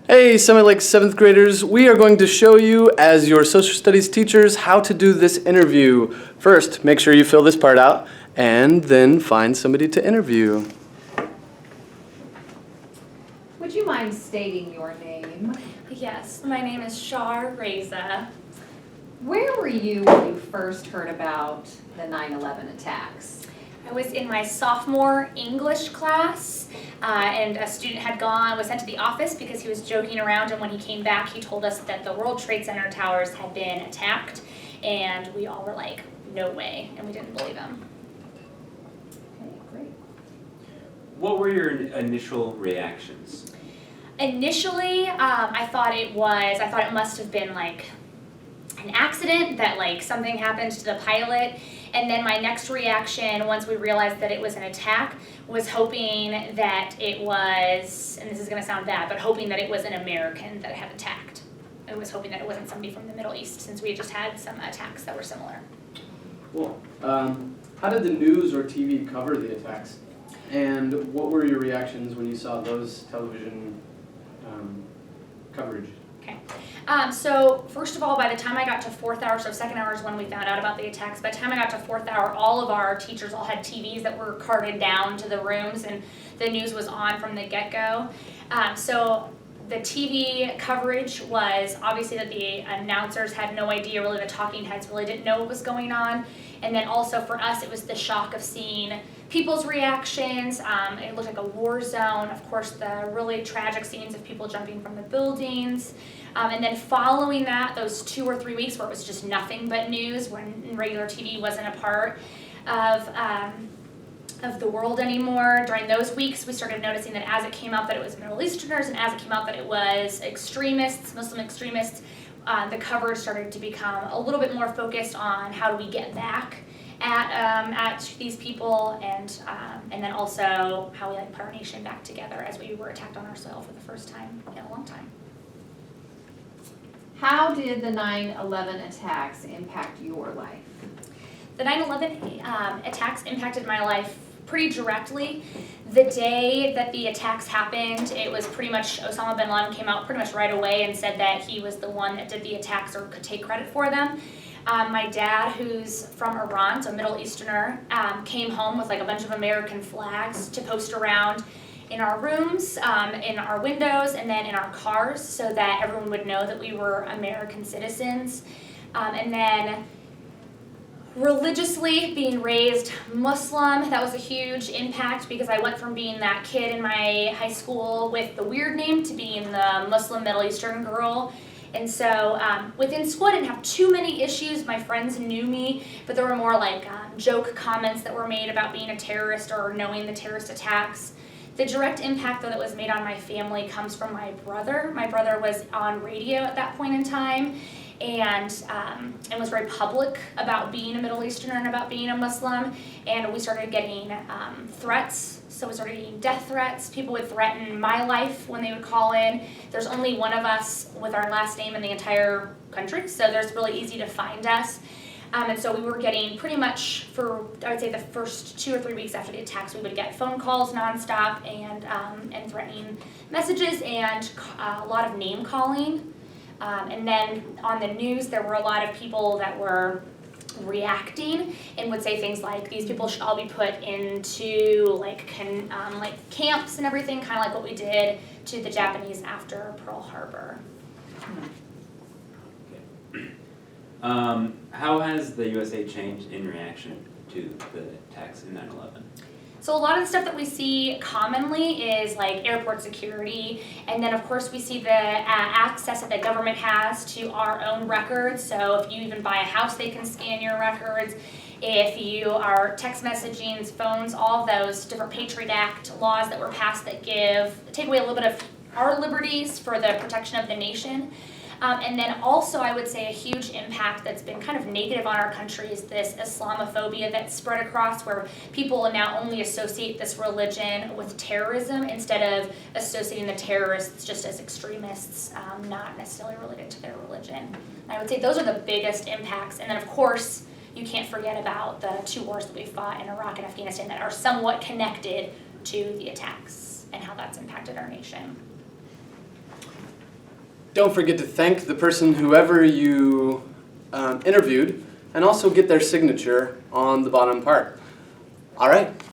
Hey, Summit Lake 7th graders, we are going to show you, as your social studies teachers, how to do this interview. First, make sure you fill this part out, and then find somebody to interview. Would you mind stating your name? Yes, my name is Shar Reza. Where were you when you first heard about the 9/11 attacks? I was in my sophomore English class, and a student was sent to the office because he was joking around, and when he came back, he told us that the World Trade Center towers had been attacked, and we all were like, no way, and we didn't believe him. Okay, great. What were your initial reactions? Initially, I thought it must have been like an accident, that like something happened to the pilot. And then my next reaction, once we realized that it was an attack, was hoping that it was, and this is going to sound bad, but hoping that it was an American that had attacked. I was hoping that it wasn't somebody from the Middle East, since we had just had some attacks that were similar. Cool. How did the news or TV cover the attacks? And what were your reactions when you saw those television coverage? Okay. So first of all, by the time I got to fourth hour, so second hour is when we found out about the attacks. By the time I got to fourth hour, all of our teachers all had TVs that were carted down to the rooms, and the news was on from the get-go. So the TV coverage was obviously that the announcers had no idea, really the talking heads really didn't know what was going on. And then also for us, it was the shock of seeing people's reactions. It looked like a war zone. Of course, the really tragic scenes of people jumping from the buildings. And then following that, those 2 or 3 weeks where it was just nothing but news, when regular TV wasn't a part of the world anymore. During those weeks, we started noticing that as it came out that it was Middle Easterners, and as it came out that it was extremists, Muslim extremists, the coverage started to become a little bit more focused on how do we get back at these people, and then also how we put our nation back together as we were attacked on our soil for the first time in a long time. How did the 9/11 attacks impact your life? The 9/11 attacks impacted my life pretty directly. The day that the attacks happened, it was pretty much Osama bin Laden came out pretty much right away and said that he was the one that did the attacks or could take credit for them. My dad, who's from Iran, so Middle Easterner, came home with like a bunch of American flags to post around in our rooms, in our windows, and then in our cars, so that everyone would know that we were American citizens. And then religiously being raised Muslim, that was a huge impact, because I went from being that kid in my high school with the weird name to being the Muslim Middle Eastern girl. And so within school I didn't have too many issues. My friends knew me, but there were more like joke comments that were made about being a terrorist or knowing the terrorist attacks. The direct impact that was made on my family comes from my brother. My brother was on radio at that point in time, and was very public about being a Middle Easterner and about being a Muslim, and we started getting threats. So we started getting death threats. People would threaten my life when they would call in. There's only one of us with our last name in the entire country, so there's really easy to find us. And so we were getting pretty much for, I would say, the first 2 or 3 weeks after the attacks, we would get phone calls nonstop and threatening messages and a lot of name calling. And then on the news, there were a lot of people that were reacting and would say things like, these people should all be put into like camps and everything, kind of like what we did to the Japanese after Pearl Harbor. How has the USA changed in reaction to the attacks in 9/11? So a lot of the stuff that we see commonly is like airport security, and then of course we see the access that the government has to our own records. So if you even buy a house, they can scan your records. If you are text messaging, phones, all of those different Patriot Act laws that were passed that take away a little bit of our liberties for the protection of the nation. And then also I would say a huge impact that's been kind of negative on our country is this Islamophobia that's spread across, where people now only associate this religion with terrorism instead of associating the terrorists just as extremists, not necessarily related to their religion. And I would say those are the biggest impacts. And then of course, you can't forget about the 2 wars that we fought in Iraq and Afghanistan that are somewhat connected to the attacks and how that's impacted our nation. Don't forget to thank the person, whoever you interviewed, and also get their signature on the bottom part. All right,